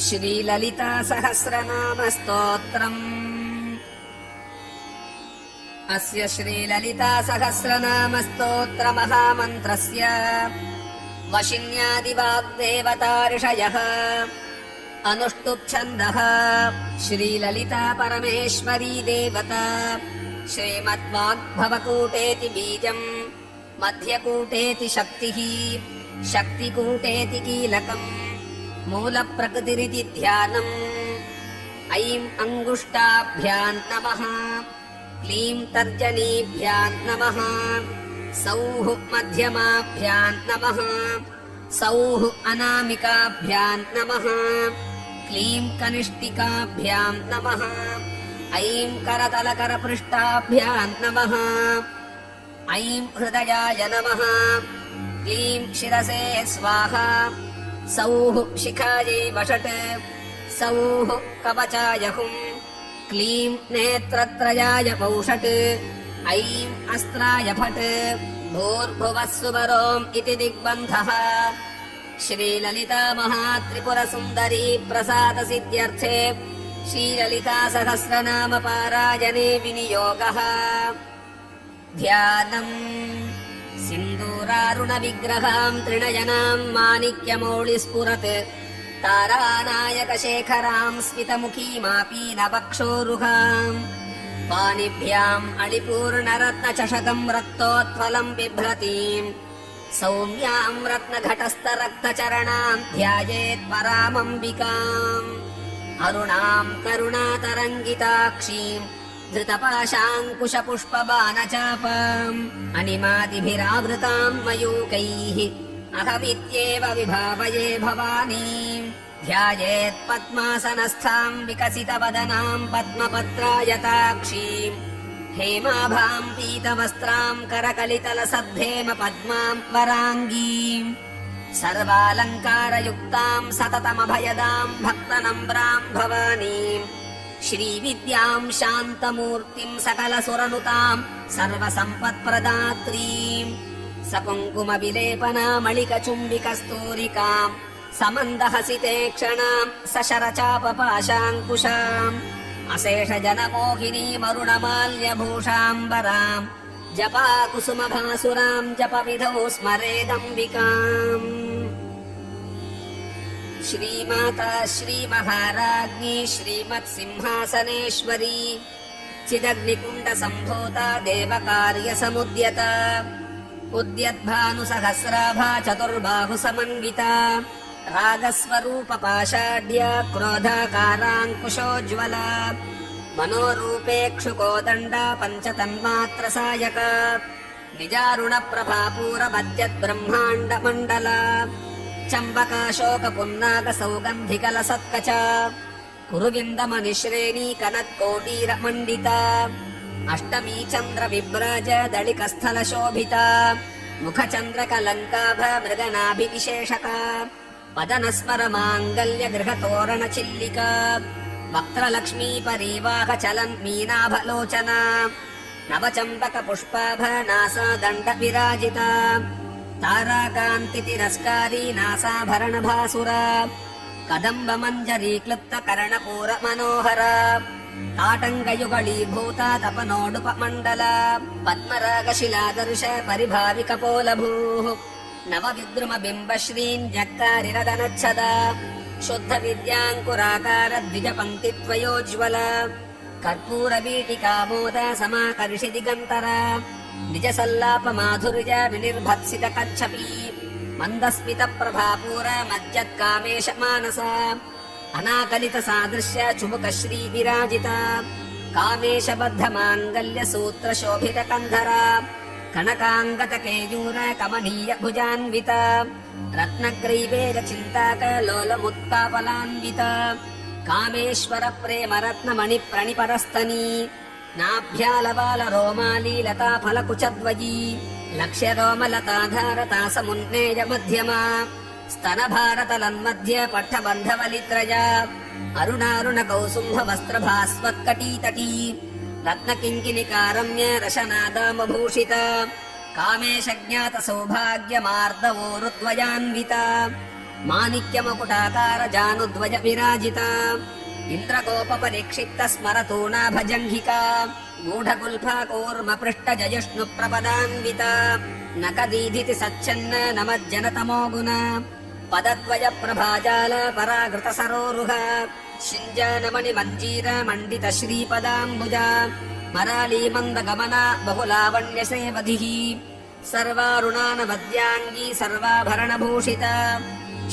श्रीललिता सहस्रनाम स्तोत्रम्। अस्य श्रीललिता सहस्रनाम स्तोत्र महामन्त्रस्य वशिन्यादिवाग्देवता ऋषयः अनुष्टुप्छन्दः श्रीललिता परमेश्वरी देवता। श्रीमद्वाग्भवकूटेति बीजम्, मध्यकूटेति शक्तिः, शक्तिकूटेति कीलकम्, मूलप्रकृतिरिति ध्यानम्। ऐं अङ्गुष्टाभ्याम् नमः, क्लीं तर्जनीभ्याम् नमः, सौः मध्यमाभ्याम् नमः, सौः अनामिकाभ्याम् नमः, क्लीं कनिष्ठिकाभ्याम् नमः, ऐं करतलकरपृष्ठाभ्याम् नमः, ऐं हृदयाय नमः, क्लीं शिरसे स्वाहा, सौः शिखायै वषट्, सौः कवचाय हुम्, क्लीं नेत्रत्रयाय वौषट्, ऐं अस्त्राय फट्, भूर्भुवः सुवरोम् इति दिग्बन्धः। श्रीललिता महात्रिपुरसुन्दरी प्रसादसिद्ध्यर्थे श्रीललिता सहस्रनाम पारायणे विनियोगः। ध्यानम् सिन्दूरारुणविग्रहाम् त्रिनयनाम् माणिक्यमौळिस्फुरत् तारानायकशेखराम् स्मितमुखीमापीनवक्षोरुहाम् पाणिभ्याम् अळिपूर्णरत्नचषकम् रक्तोत्फलम् बिभ्रतीम् सौम्याम् रत्नघटस्थरक्तचरणाम् ध्यायेत् परामम्बिकाम् अरुणाम् करुणातरङ्गिताक्षीम् धृतपाशाङ्कुशपुष्पबाणचापाम् अनिमादिभिरावृताम् मयूकैः अहमित्येव विभावये भवानीम् ध्यायेत् पद्मासनस्थाम् विकसितवदनाम् पद्मपत्रायताक्षीम् हेमाभाम् पीतवस्त्राम् करकलितलसद्धेम पद्माम् वराङ्गीम् सर्वालङ्कारयुक्ताम् सततमभयदाम् भक्तनम्राम् भवानीम् श्रीविद्याम् शान्तमूर्तिम् सकलसुरनुताम् सर्वसम्पत्प्रदात्रीम् सकुङ्कुमविलेपनामलिकचुम्बिकस्तूरिकाम् समन्दहसिते क्षणाम् सशरचापपाशाङ्कुशाम् अशेषजनमोहिनीमरुणमाल्यभूषाम्बराम् जपाकुसुमभासुराम् जपविधौ स्मरेदम्बिकाम्। श्रीमाता श्रीमहाराज्ञी श्रीमत्सिंहासनेश्वरी चिदग्निकुण्डसम्भूता देवकार्यसमुद्यता उद्यद्भानुसहस्राभा चतुर्बाहुसमन्विता रागस्वरूपपाषाढ्या क्रोधाकाराङ्कुशोज्ज्वला मनोरूपेक्षुकोदण्डा पञ्चतन्मात्रसायका निजारुणप्रभापूरमद्यद्ब्रह्माण्डमण्डला चम्बकाशोकपुन्नागसौगन्धिकलसत्कचा कुरुविन्दमनिश्रेणी कनत्कोटीरमण्डिता अष्टमी चन्द्रविभ्राज दलिकस्थलशोभिता मुखचन्द्रकलङ्काभ मृगनाभिविशेषका पदनस्मरमाङ्गल्यगृहतोरणचिल्लिका वक्त्रलक्ष्मी परीवाह चलन् मीनाभलोचना नवचम्पकपुष्पाभ नासादण्डविराजिता ताराकान्तितिरस्कारी नासाभरणभासुरा कदम्बमञ्जरीक्लुप्तकर्णपूरमनोहरा ताटङ्गयुगळीभूता तपनोडुपमण्डला पद्मरागशिलादर्श परिभाविकपोलभूः नवविद्रुमबिम्बश्रीञ्जक्कारिरदनच्छदा शुद्धविद्याङ्कुराकार द्विजपङ्क्तिद्वयोज्ज्वला कर्पूरवीटिकामोद समाकर्षि दिगन्तरा निजसल्लापमाधुर्य विनिर्भत्सितकच्छपी मन्दस्मितप्रभापूर मज्जत्कामेशमानसा अनाकलितसादृश्य चुमुकश्रीविराजिता कामेशबद्धमाङ्गल्यसूत्रशोभितकन्धरा कनकाङ्गतकेयूर कमनीय भुजान्विता रत्नग्रैवेरचिन्ताकलोलमुत्तापलान्विता कामेश्वरप्रेमरत्नमणिप्रणिपरस्तनी नाभ्यालबालरोमाली लताफलकुचद्वयी लक्ष्यरोमलताधारतासमुन्नेय मध्यमा स्तनभारतलन्मध्ये पट्टबन्धवलित्रया अरुणारुणकौसुम्भवस्त्रभास्वत्कटीतटी रत्नकिङ्किणिकारम्य रशनादामभूषिता कामेशज्ञातसौभाग्यमार्दवोरुद्वयान्विता माणिक्यमकुटाकार जानुध्वज विराजिता इन्द्रगोपपरीक्षिप्त स्मरतूणाभजङ्घिका गूढगुल्फा कूर्म पृष्ठजयुष्णुप्रपदान्विता नकदीधिति सच्छन्न नमज्जनतमो गुण पदद्वय प्रभाजाल परागृत सरोरुह शिञ्जनमणि मञ्जीर मण्डित श्रीपदाम्बुजा मराली मन्दगमना बहुलावण्य सेवधिः सर्वारुणानवद्याङ्गी सर्वाभरणभूषिता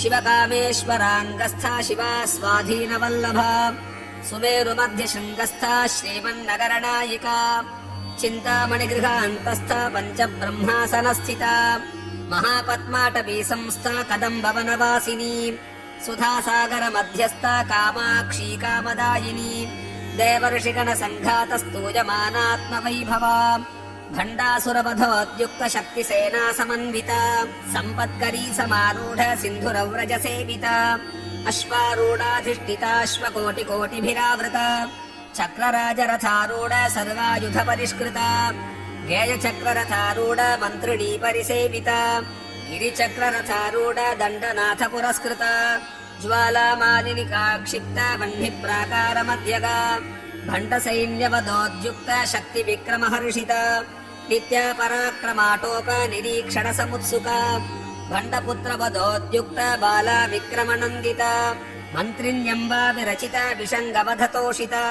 शिवकामेश्वराङ्गस्था शिवा स्वाधीनवल्लभा सुमेरुमध्यशृङ्गस्था श्रीमन्नगरनायिका चिन्तामणिगृहान्तस्था पञ्चब्रह्मासनस्थिता महापद्माटवी संस्था कदम्बवनवासिनी सुधासागरमध्यस्था कामाक्षी कामदायिनी देवर्षिगणसङ्घातस्तूयमानात्मवैभवा भण्डासुरवधोद्युक्त शक्तिसेना समन्विता सम्पत्करी समारूढ सिन्धुरव्रजसेविता अश्वारूढाधिष्ठिताश्वकोटिकोटिभिरावृता चक्रराजरथारूढ सर्वायुध परिष्कृता गेयचक्ररथारूढ मन्त्रिणी परिसेविता गिरिचक्ररथारूढ दण्डनाथ पुरस्कृता ज्वालामालिनिकाक्षिप्त वह्निप्राकारमध्यगा भण्डसैन्यवदोद्युक्त शक्तिविक्रमहर्षिता नित्यपराक्रमाटोप निरीक्षण समुत्सुका भण्डपुत्रवदोद्युक्त बाला विक्रमनन्दिता मन्त्रिण्यम्बा विरचिता विषङ्गवधतोषिता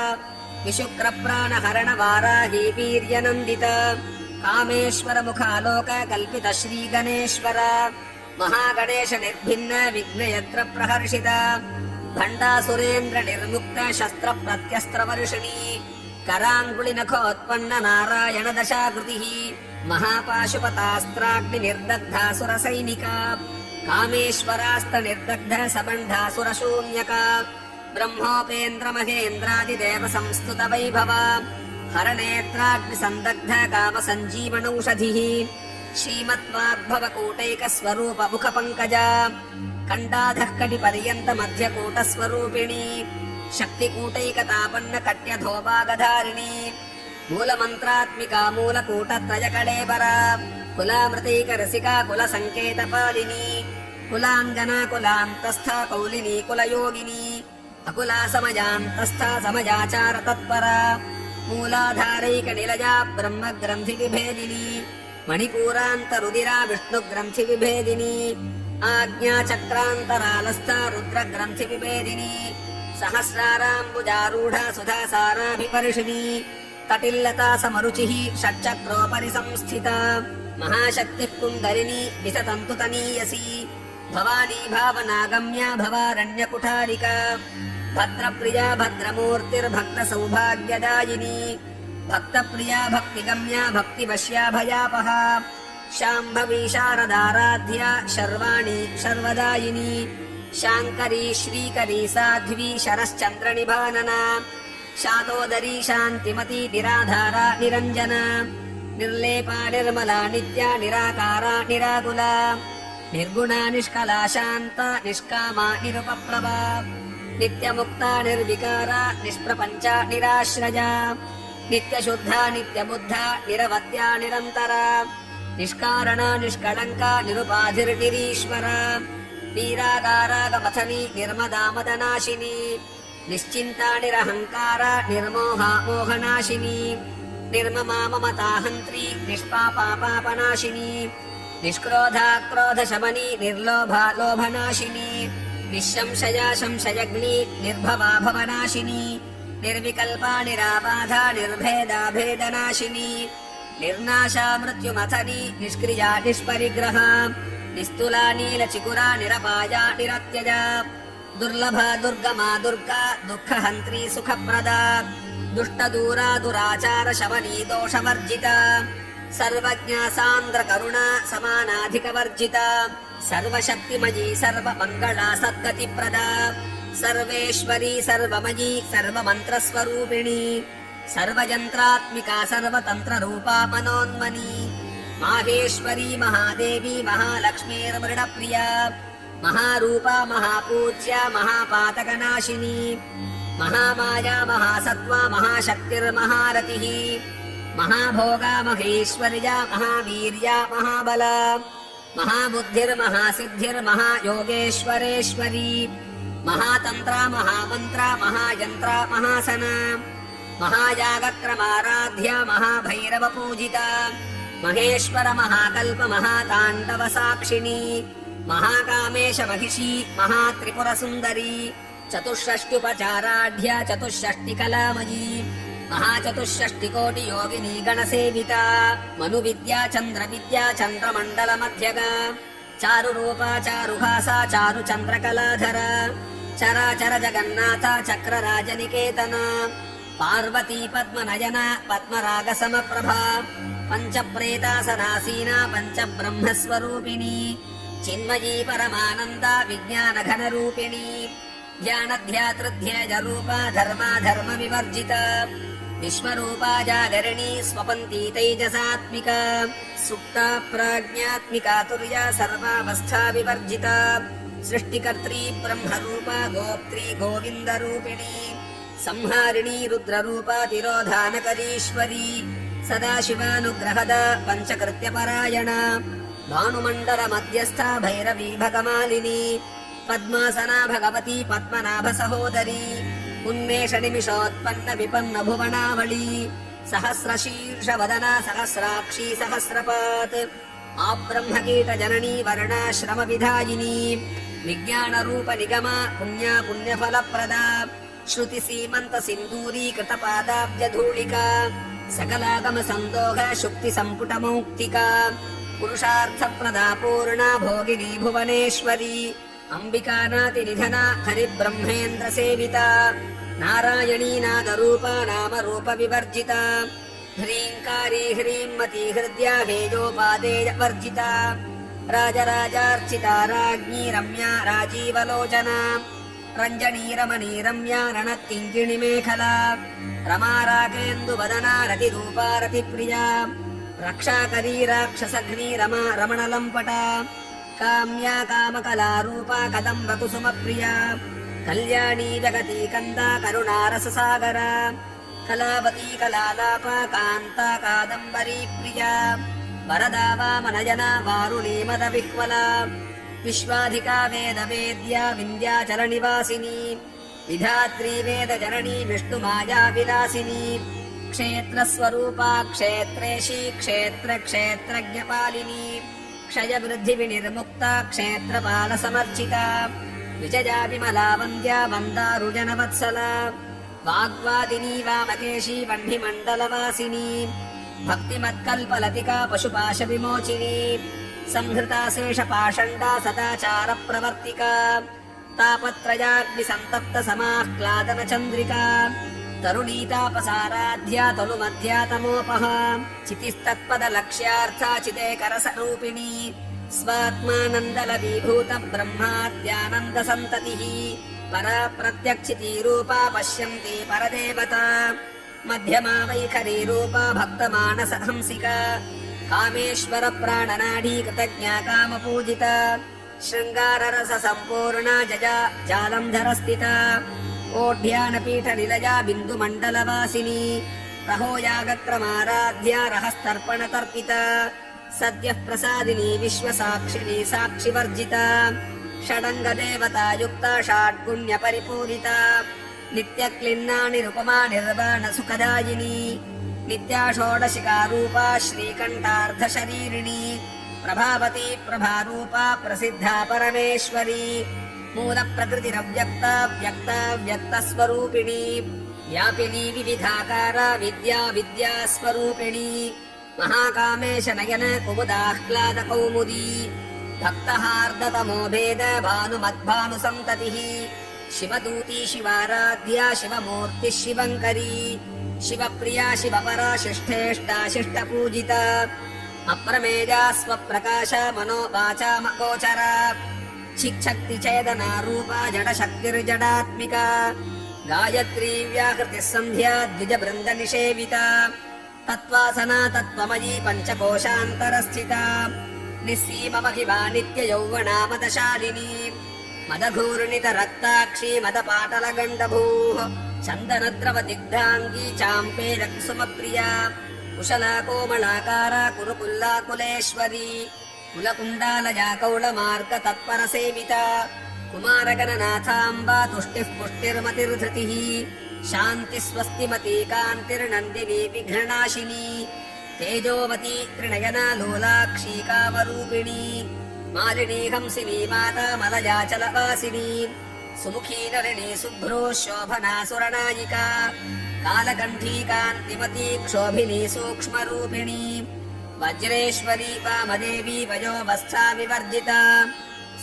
विशुक्रप्राणहरणवाराही वीर्यनन्दिता कामेश्वर मुखालोक कल्पित श्रीगणेश्वर महागणेश निर्भिन्न विघ्नयत्र प्रहर्षिता भण्डासुरेन्द्र निर्मुक्त शस्त्र प्रत्यस्त्रवर्षिणी कराङ्गुलिनखोत्पन्न नारायण दशाकृतिः महापाशुपतास्त्राग्नि निर्दग्धासुरसैनिका कामेश्वरास्त निर्दग्ध सबण्ढासुरशून्यका ब्रह्मोपेन्द्र महेन्द्रादिदेव संस्तुत वैभवा हरनेत्राग्नि संदग्ध काम सञ्जीवनौषधिः श्रीमद्वाग्भवकूटैक स्वरूप मुख पंकजा कंडाधः कटि पर्यन्त मध्य कूट स्वरूपिणी शक्तिकूटैकतापन्न कट्यधोभागधारिणी मूलमन्त्रात्मिका मूलकूटत्रय कळेबरा कुलामृतैक रसिका कुल संकेतपालिनी कुलाङ्गना कुलान्तस्था कौलिनी कुलयोगिनी अकुला समजान्तस्था समजाचार तत्परा मूलाधारैक निलया ब्रह्म ग्रन्थि विभेदिनी मणिपूरान्त रुदिरा विष्णु ग्रन्थि विभेदिनी आज्ञा चक्रान्तरालस्था रुद्र ग्रन्थि विभेदिनी सहस्राराम्बुजारूढा सुधासाराभिपर्षिणी तटिल्लता समरुचिः षट्चक्रोपरि संस्थिता महाशक्तिः कुण्डलिनी विसतन्तुतनीयसी भवानी भावनागम्या भवारण्यकुठारिका भद्रप्रिया भद्रमूर्तिर्भक्त सौभाग्यदायिनी भक्तप्रिया भक्तिगम्या भक्तिवश्या भयापहा शाम्भवी शारदाराध्या शर्वाणी शर्वदायिनी शाङ्करी श्रीकरी साध्वी शरश्चन्द्रनिभानना शातोदरी शान्तिमती निराधारा निरञ्जना निर्लेपा निर्मला नित्या निराकारा निराकुला निर्गुणा निष्कला शान्ता निष्कामा निरुपप्लवा नित्यमुक्ता निर्विकारा निष्प्रपञ्चा निराश्रया नित्यशुद्धा नित्यबुद्धा निरवद्या निरन्तरा निष्कारणा निष्कळङ्का निरुपाधिर्निरीश्वरा नीरागारागमथनी निर्मदामदनाशिनी निश्चिन्ता निरहङ्कारा निर्मोहा मोहनाशिनी निर्ममा ममताहन्त्री निष्पापा पापनाशिनी निष्क्रोधा क्रोधशमनी निर्लोभा लोभनाशिनी निःशंशया संशयग्नी निर्भवा भवनाशिनी निर्विकल्पा निराबाधा निर्भेदा भेदनाशिनी निर्नाशा मृत्युमथनी निष्क्रिया निष्परिग्रहा निस्तुला नीलचिकुरा निरपाया निरत्यजा दुर्लभा दुर्गमा दुर्गा दुःखहन्त्री सुखप्रदा दुष्टदूरा दुराचार शमनी दोषवर्जिता सर्वज्ञा सान्द्र करुणा समानाधिकवर्जिता सर्वशक्तिमयी सर्वमङ्गला सद्गतिप्रदा सर्वेश्वरी सर्वमयी सर्वमन्त्रस्वरूपिणी सर्वयन्त्रात्मिका सर्वतन्त्ररूपा मनोन्मनी माहेश्वरी महादेवी महालक्ष्मीर्मृडप्रिया महारूपा महापूज्या महापातकनाशिनी महामाया महासत्त्वा महाशक्तिर्महारतिः महाभोगा महेश्वर्या महावीर्या महाबला महाबुद्धिर्महासिद्धिर्महायोगेश्वरेश्वरी महातन्त्रा महामन्त्रा महायन्त्रा महासना महायागक्रमाराध्या महाभैरवपूजिता महेश्वर महाकल्प महाताण्डव साक्षिणी महाकामेश महिषी महात्रिपुरसुन्दरी चतुष्षष्ट्युपचाराढ्या चतुष्षष्टिकलामयी महाचतुष्षष्टिकोटियोगिनी गणसेविता मनुविद्या चन्द्रविद्या चन्द्रमण्डलमध्यगा चारुरूपा चारुहासा चारुचन्द्रकलाधरा चराचर जगन्नाथ चक्रराजनिकेतन पार्वती पद्मनयना पद्मरागसमप्रभा पञ्चप्रेतासनासीना पञ्चब्रह्मस्वरूपिणी चिन्मयी परमानन्दा विज्ञानघनरूपिणी ध्यानध्यातृध्ययरूपा धर्माधर्मविवर्जिता विश्वरूपा जागरिणी स्वपन्ती तैजसात्मिका सुप्ता प्राज्ञात्मिका तुर्या सर्वावस्था विवर्जिता सृष्टिकर्त्री ब्रह्मरूपा गोप्त्री गोविन्दरूपिणी संहारिणी रुद्ररूपा तिरोधानकरीश्वरी सदाशिवानुग्रहदा पञ्चकृत्यपरायणा भानुमण्डलमध्यस्था भैरवी भगमालिनी पद्मासना भगवती पद्मनाभ सहोदरी उन्मेषनिमिषोत्पन्न विपन्न भुवनावली सहस्रशीर्षवदना सहस्राक्षी सहस्रपात् आब्रह्मकीटजननी वर्णाश्रमविधायिनी विज्ञानरूप निगमा पुण्या पुण्यफलप्रदा श्रुतिसीमन्तसिन्दूरीकृतपादाब्जधूलिका सकलागमसन्दोह शुक्तिसम्पुटमौक्तिका पुरुषार्थप्रदा पूर्णा भोगिनी भुवनेश्वरी अंबिकानातिनिधना हरिब्रह्मेन्द्रसेविता नारायणी नादरूपा नामरूपविवर्जिता ह्रीङ्कारी ह्रीम्मती हृद्या हेयोपादेयवर्जिता राजराजार्चिता राज्ञी रम्या राजीवलोचना रञ्जनी रमणी रम्या रणत्किङ्किणिमेखला रमाराकेन्दुवदना रतिरूपा रतिप्रिया रक्षाकरी राक्षसघ्नी रमा रमणलम्पटा काम्या कामकलारूपा कदम्बकुसुमप्रिया कल्याणी जगती कन्दा करुणारससागरा कलावती कलालापा कान्ता कादम्बरी प्रिया वरदा वामनयना वारुणी मदविह्वला विश्वाधिका वेदवेद्या विन्ध्याचलनिवासिनी विधात्री वेदजननी विष्णुमाया विलासिनी क्षेत्रस्वरूपा क्षेत्रेशी क्षेत्रक्षेत्रज्ञपालिनी क्षयवृद्धिविनिर्मुक्ता क्षेत्रपालसमर्चिता विजया विमला वन्द्या वन्दारुजनवत्सला वाग्वादिनी वामकेशी वह्निमण्डलवासिनी भक्तिमत्कल्पलतिका पशुपाशविमोचिनी संहृता शेषपाषण्डा सदाचारप्रवर्तिका तापत्रयाग्निसन्तप्तसमाह्लादनचन्द्रिका तरुणीतापसाराध्या तनुमध्यातमोपहा चितिस्तत्पदलक्ष्यार्था चितेकरसरूपिणी स्वात्मानन्दलवीभूत ब्रह्माद्यानन्दसन्ततिः परा प्रत्यक्षितीरूपा पश्यन्ती परदेवता मध्यमा वैखरीरूपा भक्तमानसहंसिका कामेश्वर प्राणनाडी कृतज्ञा कामपूजिता शृङ्गाररससम्पूर्णा जया जालन्धरस्थिता ओढ्यानपीठनिलया बिन्दुमण्डलवासिनी रहोयागक्रमाराध्या रहस्तर्पणतर्पिता सद्यः प्रसादिनी विश्वसाक्षिणी साक्षिवर्जिता षडङ्गदेवतायुक्ता षाड्गुण्यपरिपूरिता नित्यक्लिन्ना निरुपमा निर्वाणसुखदायिनी नित्या षोडशिकारूपा श्रीकण्ठार्धशरीरिणी प्रभावती प्रभारूपा प्रसिद्धा परमेश्वरी मूलप्रकृतिरव्यक्ता व्यक्ता व्यक्तस्वरूपिणी व्यापिनी विविधाकारा विद्या विद्यास्वरूपिणी महाकामेश नयन कुमुदाह्लादकौमुदी भक्तहार्दतमो भेद भानुमद्भानुसन्ततिः शिवदूती शिवाराध्या शिवमूर्तिः शिवङ्करी शिवप्रिया शिवपरा शिष्ठेष्टा शिष्टपूजिता अप्रमेया स्वप्रकाशा मनोवाचामगोचरा चिच्छक्तिचेदना रूपा जडशक्तिर्जडात्मिका गायत्री व्याकृतिः सन्ध्या द्विजबृन्दनिषेविता तत्त्वासना तत्त्वमयी पञ्चकोशान्तरस्थिता निस्सीममहिमा नित्ययौवना मदशालिनी मदघूर्णितरक्ताक्षी मदपाटलगण्डभूः चन्दनद्रवदिग्धाङ्गी चाम्पेरकुसुमप्रिया कुशला कोमलाकारा कुरुकुल्लाकुलेश्वरी कुलकुण्डालया कौलमार्गतत्परसेविता कुमारगणनाथाम्बा तुष्टिः पुष्टिर्मतिर्धृतिः शान्तिस्वस्तिमती कान्तिर्नन्दिनी विघ्ननाशिनी तेजोवती त्रिनयना लोलाक्षी कामरूपिणी मालिनी हंसिनी माता मलयाचलवासिनी सुमुखी नलिनी शुभ्रो शोभना सुरनायिका कालकण्ठी कान्तिमती क्षोभिनी सूक्ष्मरूपिणी वज्रेश्वरी वामदेवी वयोवस्था विवर्जिता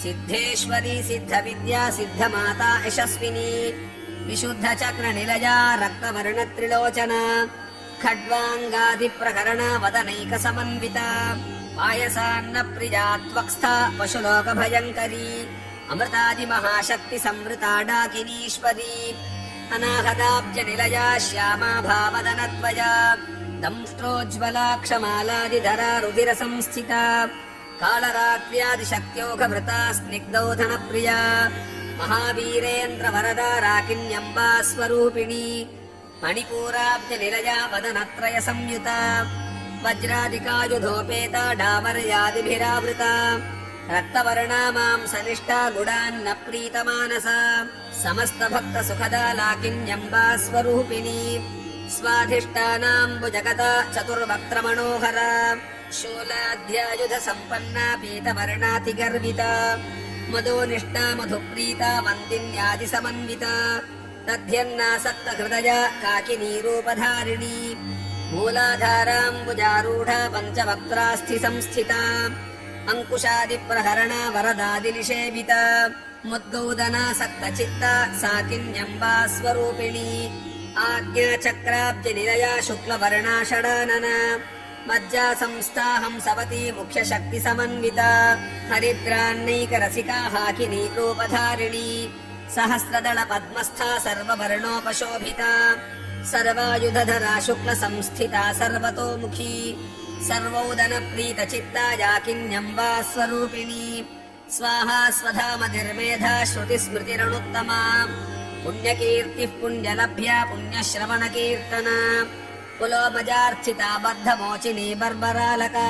सिद्धेश्वरी सिद्धविद्या सिद्धमाता यशस्विनी विशुद्धचक्रनिलया रक्तवर्णत्रिलोचना खड्वाङ्गादिप्रकरणा वदनैकसमन्विता पायसान्नप्रिया त्वक्स्था पशुलोकभयङ्करी अमृतादिमहाशक्तिसंवृता डाकिनीश्वरी अनाहताब्जनिलया श्यामा भावदनत्वया दंष्ट्रोज्ज्वला क्षमालादिधरा रुधिरसंस्थिता कालरात्र्यादिशक्त्योघभृता स्निग्धौधनप्रिया महावीरेन्द्रवरदा राकिन्यम्बा स्वरूपिणी मणिपूराब्जनिलया वदनत्रयसंयुता वज्रादिकायुधोपेता डामर्यादिभिरावृता रक्तवर्णा मांसनिष्ठा गुडान्न प्रीतमानसा समस्तभक्तसुखदा लाकिन्यम्बा स्वरूपिणी स्वाधिष्ठानाम्बुजगता चतुर्वक्त्रमनोहरा शूलाध्यायुधसम्पन्ना पीतवर्णातिगर्विता मदोनिष्ठा मधुप्रीता वन्दिन्यादिसमन्विता तद्ध्यन्नासक्तहृदया काकिनीरूपधारिणी मूलाधाराम्बुजारूढा पञ्चवक्त्रास्थिसंस्थिता अङ्कुशादिप्रहरणा वरदादिनिषेविता मुद्गौदनासक्तचित्ता साकिन्यम्बा स्वरूपिणी आज्ञाचक्राब्जनिलया शुक्लवर्णा षडानना मज्जा संस्था हंसवती मुख्यशक्तिसमन्विता हरिद्रान्नैकरसिका हाकिनी रूपधारिणी सहस्रदलपद्मस्था सर्ववर्णोपशोभिता सर्वायुधधरा शुक्लसंस्थिता सर्वतोमुखी सर्वौदनप्रीतचित्ता याकिन्यम्बा स्वरूपिणी स्वाहा स्वधामधिर्मेधा श्रुतिस्मृतिरनुत्तमा पुण्यकीर्तिः पुण्यलभ्या पुण्यश्रवणकीर्तना कुलोमजार्चिता बद्धमोचिनी बर्बरालका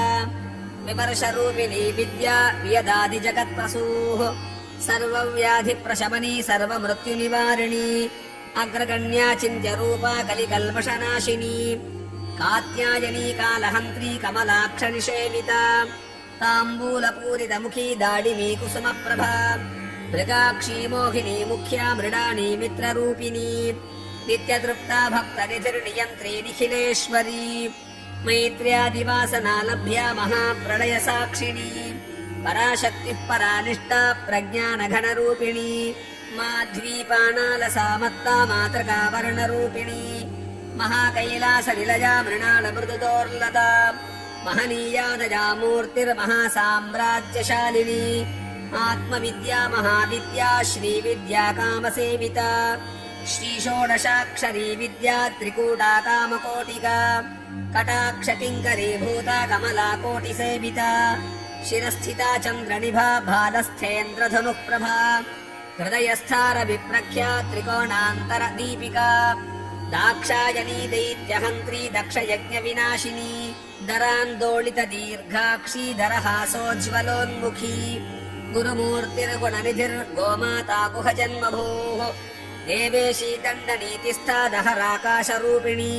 विमर्शरूपिणी विद्या वियदादिजगत्प्रसूः सर्वव्याधिप्रशमनी सर्वमृत्युनिवारिणी अग्रगण्या चिन्त्यरूपा कलिकल्मषनाशिनी कात्यायनी कालहन्त्री कमलाक्षनिषेविता ताम्बूलपूरितमुखी दाडिमी कुसुमप्रभा मृगाक्षी मोहिनी मुख्या मृडानी मित्ररूपिणी नित्यतृप्ता भक्तनिधिर्नियन्त्री निखिलेश्वरी मैत्र्यादिवासनालभ्या महाप्रलयसाक्षिणी पराशक्तिः परानिष्ठा प्रज्ञानघनरूपिणी माध्वीपाणालसामत्ता मातृकावर्णरूपिणी महाकैलासनिलया मृणालमृदुदोर्लता महनीयादया मूर्तिर्महासाम्राज्यशालिनी आत्मविद्या महाविद्या श्रीविद्या कामसेविता श्रीषोडशाक्षरी विद्या त्रिकूटा कामकोटिका कटाक्षकिङ्करीभूता कमलाकोटिसेविता शिरस्थिता चन्द्रनिभा भालस्थेन्द्रधनुः प्रभा हृदयस्थारविप्रख्या त्रिकोणान्तरदीपिका दाक्षायणी दैत्यहन्त्री दक्षयज्ञविनाशिनी दरान्दोलितदीर्घाक्षी दरहासोज्ज्वलोन्मुखी गुरुमूर्तिर्गुणनिधिर्गोमाता गुहजन्मभूः देवेशी दण्डनीतिस्था दहराकाशरूपिणी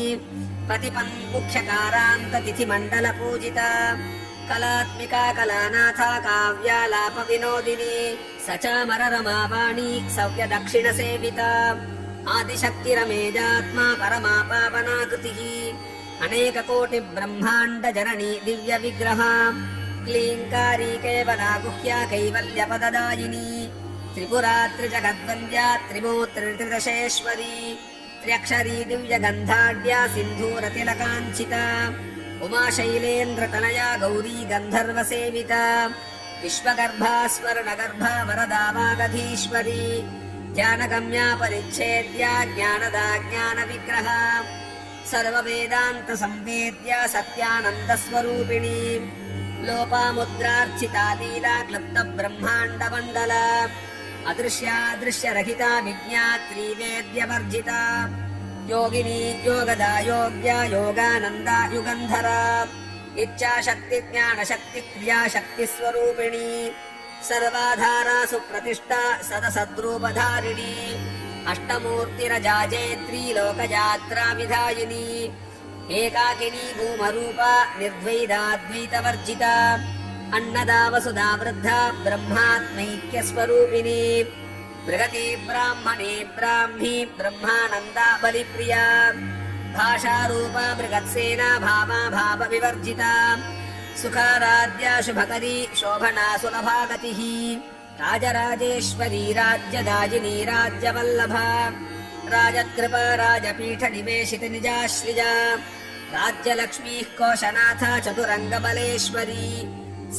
प्रतिपन्मुख्यकारान्ततिथिमण्डलपूजिता कलात्मिका कलानाथा काव्यालापविनोदिनी सचामररमावाणी सव्यदक्षिणसेविता आदिशक्तिरमेजात्मा परमा पावनाकृतिः अनेककोटिब्रह्माण्डजननी दिव्यविग्रहा क्लीङ्कारी केवला गुह्या कैवल्यपददायिनी त्रिपुरा त्रिजगद्वन्द्या त्रिमूर्तिर्त्रिदशेश्वरी त्र्यक्षरी दिव्यगन्धाढ्या सिन्धूरतिलकाञ्चिता उमाशैलेन्द्रतनया गौरी गन्धर्वसेविता विश्वगर्भा स्वर्णगर्भा वरदा वागधीश्वरी ज्ञानगम्या परिच्छेद्या ज्ञानदा ज्ञानविग्रहा सर्ववेदान्तसंवेद्या सत्यानन्दस्वरूपिणी लोपामुद्रार्चिता लीला क्लुप्तब्रह्माण्डमण्डला अदृश्यादृश्यरहिता विज्ञात्री वेद्यवर्जिता योगिनी योगदा योग्या योगानन्दा युगन्धरा इच्छाशक्ति ज्ञानशक्ति क्रियाशक्तिस्वरूपिणी सर्वाधारा सुप्रतिष्ठा सदसद्रूपधारिणी अष्टमूर्तिरजाजेत्री लोकयात्रा विधायिनी एकाकिनी भूमरूपा निर्द्वैताद्वैतवर्जिता अन्नदा वसुधा वृद्धा ब्रह्मात्मैक्यस्वरूपिणी बृहती ब्राह्मणे ब्राह्मी ब्रह्मानन्दा बलिप्रिया भाषारूपा बृहत्सेना भामा भावविवर्जिता सुखाराध्या शुभकरी शोभना सुलभागतिः राजराजेश्वरी राज्यदायिनी राज्यवल्लभा राजकृपा राजपीठनिवेशित निजाश्रिया राज्यलक्ष्मीः कोशनाथा चतुरङ्गबलेश्वरी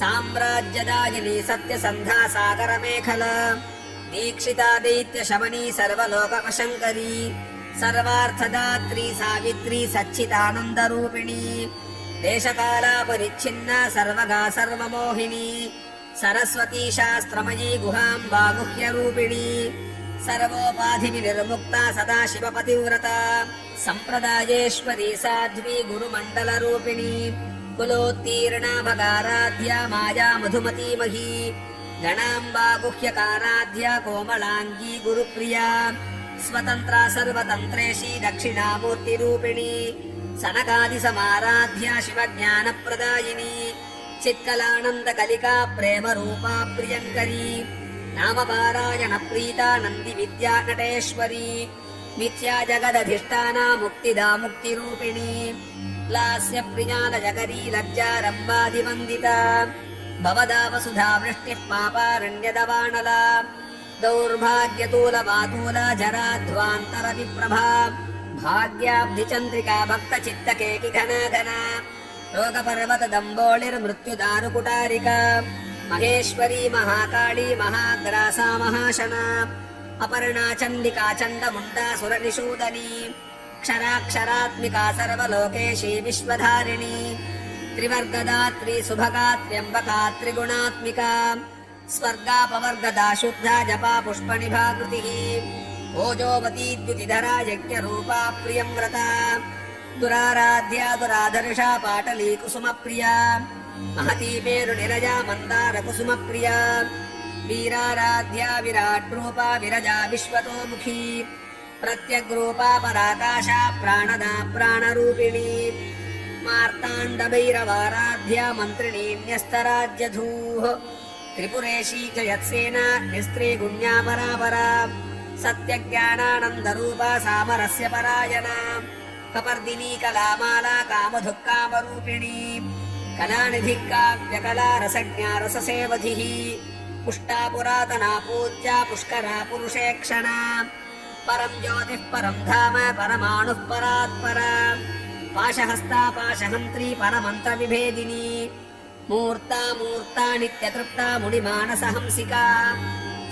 साम्राज्यदायिनी सत्यसन्धा सागरमेखला दीक्षिता दैत्यशमनी सर्वलोकवशङ्करी सर्वार्थदात्री सावित्री सच्चिदानन्दरूपिणी देशकालापरिच्छिन्ना सर्वगा सर्वमोहिनी सरस्वती शास्त्रमयी गुहाम्बा गुह्यरूपिणी सर्वोपाधिविनिर्मुक्ता सदा शिवपतिव्रता सम्प्रदायेश्वरी साध्वी गुरुमण्डलरूपिणी कुलोत्तीर्णा भगाराध्या माया मधुमतीमही गणाम्बा गुह्यकाराध्या कोमलाङ्गी गुरुप्रिया स्वतन्त्रा सर्वतन्त्रेशी दक्षिणामूर्तिरूपिणी सनकादिसमाराध्या शिवज्ञानप्रदायिनी चित्कलानन्दकलिका प्रेमरूपा प्रियङ्करी नामपारायणप्रीता नन्दिविद्या नटेश्वरी मिथ्या जगदधिष्ठाना मुक्तिदा मुक्तिरूपिणी लास्यप्रिया लजकरी लज्जारम्बादिवन्दिता भवदा वसुधा वृष्टिः पापारण्यदवानला दौर्भाग्यतूलवातूला जराध्वान्तरविप्रभा भाग्याब्धिचन्द्रिका भक्तचित्तकेकि घनाघना रोगपर्वतदम्बोळिर्मृत्युदारुकुटारिका महेश्वरी महाकाली महाग्रासा महाशना अपर्णा चण्डिका चण्डमुण्डा सुरनिषूदनी क्षराक्षरात्मिका सर्वलोकेशी विश्वधारिणी त्रिवर्गदात्री सुभगा त्र्यम्बका त्रिगुणात्मिका स्वर्गापवर्गदा शुद्धा जपा पुष्पनिभाकृतिः ओजोवती द्युतिधरा यज्ञरूपा प्रियम्व्रता दुराराध्या दुराधर्षा पाटली कुसुमप्रिया महती मेरुनिरजा मन्दारकुसुमप्रिया वीराराध्या विराट्रूपा विरजा विश्वतोमुखी प्रत्यग्रूपा पराकाशा प्राणदा प्राणरूपिणी मार्ताण्डभैरवाराध्या मन्त्रिणी न्यस्तराज्यधूः त्रिपुरेशी च यत्सेना निस्त्रीगुण्या परापरा सत्यज्ञानानन्दरूपा सामरस्य परायणा कपर्दिनी कलामाला कामधुक्कामरूपिणी कलानिधिः काव्यकला रसज्ञा रससेवधिः पुष्टा पुरातना पूज्या पुष्करा पुरुषेक्षणा परं ज्योतिः परं धाम परमाणुः परात्परा पाशहस्ता पाशहन्त्री परमन्त्रविभेदिनी मूर्ता मूर्ता नित्यतृप्ता मुनिमानसहंसिका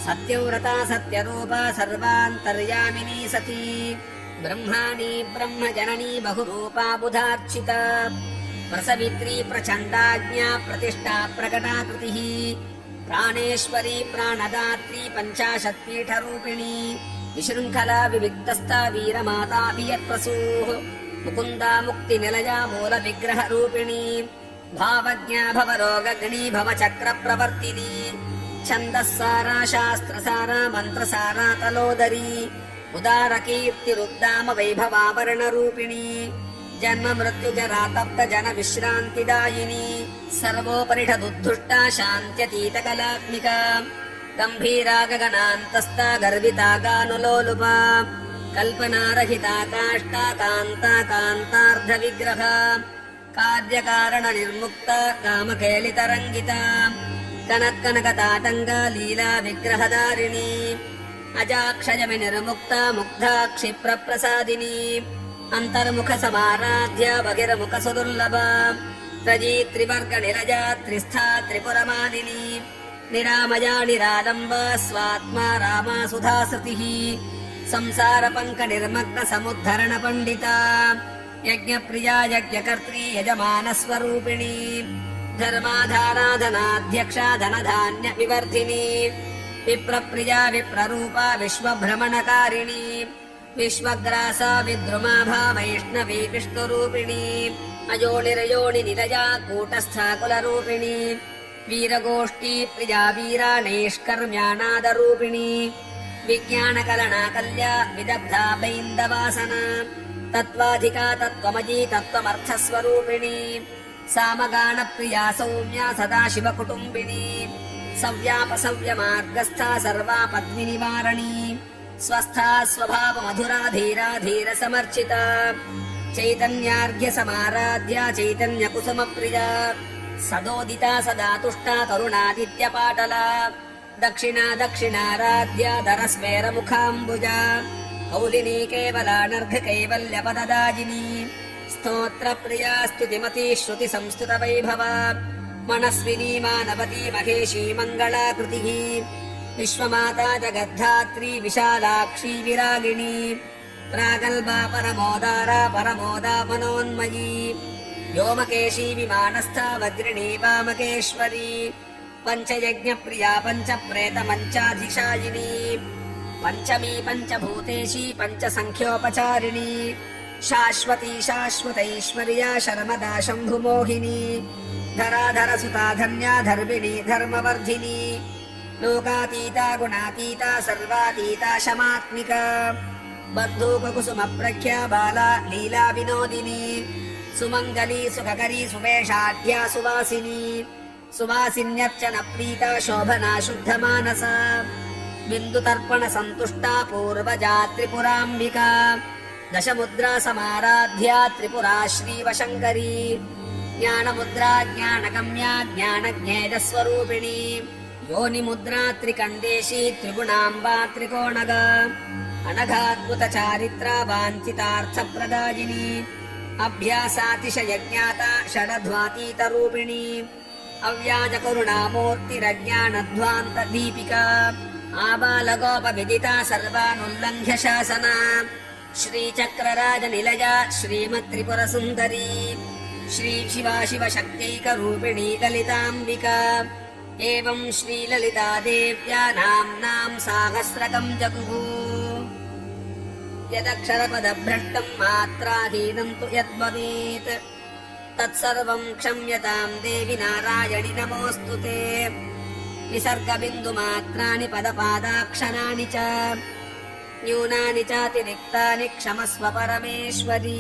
सत्यव्रता सत्यरूपा सर्वान्तर्यामिनी सती ब्रह्माणी ब्रह्मजननी बहुरूपा बुधार्चिता प्रसवित्री प्रचण्डाज्ञा प्रतिष्ठा प्रकटाकृतिः प्राणेश्वरी प्राणदात्री पञ्चाशत्पीठरूपिणी विशृङ्खला विविक्तस्था वीरमाताभियत्प्रसूः मुकुन्दा मुक्तिनिलया मूलविग्रहरूपिणी भावज्ञा भवरोगगणी भवचक्रप्रवर्तिनी छन्दःसारा शास्त्रसारा मन्त्रसारा तलोदरी उदारकीर्तिरुद्दाम वैभवावरणरूपिणी जन्म मृत्युजरा तप्त जन विश्रान्तिदायिनी सर्वोपरिषदुद्धुष्टा शान्त्यतीतकलात्मिका गम्भीरा गगनान्तस्था गर्विता गानुलोलुपा कल्पनारहिता काष्ठा कान्ता कान्तार्धविग्रहा कार्यकारणनिर्मुक्ता कामकेलितरङ्गिता कनत्कनकताटङ्गा लीला विग्रहधारिणी अजाक्षयविनिर्मुक्ता मुग्धा क्षिप्रप्रसादिनी अन्तर्मुखसमाराध्या बहिर्मुखसुदुर्लभा त्रयी त्रिवर्गनिरजा त्रिस्था त्रिपुरमालिनी निरामया निरालम्बा स्वात्मा रामा सुधासृतिः संसारपङ्कनिर्मग्नसमुद्धरणपण्डिता यज्ञप्रिया यज्ञकर्त्री यजमानस्वरूपिणी धर्माधाराधनाध्यक्षा धनधान्यविवर्धिनी विप्रप्रिया विप्ररूपा विश्वभ्रमणकारिणी विश्वग्रासा विद्रुमाभा वैष्णवी विष्णुरूपिणी अयोनिरयोनि निलया कूटस्था कुलरूपिणी वीरगोष्ठी प्रिया वीराणैष्कर्म्यानादरूपिणी विज्ञानकलना कल्या विदग्धा बैन्दवासना तत्त्वाधिका तत्त्वमयी तत्त्वमर्थस्वरूपिणी सामगानप्रिया सौम्या सदाशिवकुटुम्बिनी सव्यापसव्यमार्गस्था सर्वापद्मिनिवारणी स्वस्था स्वभावमधुरा धीरा धीरसमर्चिता चैतन्यार्घ्यसमाराध्या चैतन्यकुसुमप्रिया सदोदिता सदा तुष्टा करुणादित्यपाटला दक्षिणा दक्षिणाराध्या धरस्मेरमुखाम्बुजा कौलिनी केवलानर्घ कैवल्यपददायिनी स्तोत्रप्रिया स्तुतिमती श्रुतिसंस्तुतवैभवा मनस्विनी मानवती महेशी मङ्गलाकृतिः विश्वमाता जगद्धात्री विशालाक्षी विरागिणी प्रागल्भा परमोदारा परमोदा मनोन्मयी व्योमकेशी विमानस्था वज्रिणी वामकेश्वरी पञ्चयज्ञप्रिया पञ्चप्रेतमञ्चाधिशायिनी पञ्चमी पञ्चभूतेशी पञ्चसङ्ख्योपचारिणी शाश्वती शाश्वतैश्वर्या शर्मदा शम्भुमोहिनी धराधरसुता धन्या धर्मिणी धर्मवर्धिनी लोकातीता गुणातीता सर्वातीता शमात्मिका बन्धूककुसुमप्रख्या बाला लीला विनोदिनी सुमङ्गली सुखकरी सुवेशाढ्या सुवासिनी सुवासिन्यर्चन प्रीता शोभना शुद्धमानसा बिन्दुतर्पण सन्तुष्टा पूर्वजा त्रिपुराम्बिका दशमुद्रा समाराध्या त्रिपुरा श्रीवशङ्करी ज्ञानमुद्रा ज्ञानगम्या ज्ञानज्ञेयस्वरूपिणी योनिमुद्रा त्रिकण्डेशी त्रिगुणाम्बा त्रिकोणगा अनघाद्भुत चारित्रा वाञ्छितार्थप्रदायिनी अभ्यासातिशयज्ञाता षडध्वातीतरूपिणी अव्याजकरुणामूर्तिरज्ञानध्वान्त दीपिका आबालगोपविदिता सर्वानुल्लङ्घ्य शासना श्रीचक्रराजनिलया श्रीमत्त्रिपुरसुन्दरी श्रीशिवा शिवशक्त्यैकरूपिणी ललिताम्बिका एवं श्रीललिता देव्या नाम्नां साहस्रकं जगुः यदक्षरपदभ्रष्टं मात्राहीनं तु यद्भवेत् तत्सर्वं क्षम्यतां देवि नारायणि नमोऽस्तु ते विसर्गबिन्दुमात्राणि पदपादाक्षराणि च न्यूनानि चातिरिक्तानि क्षमस्व परमेश्वरी।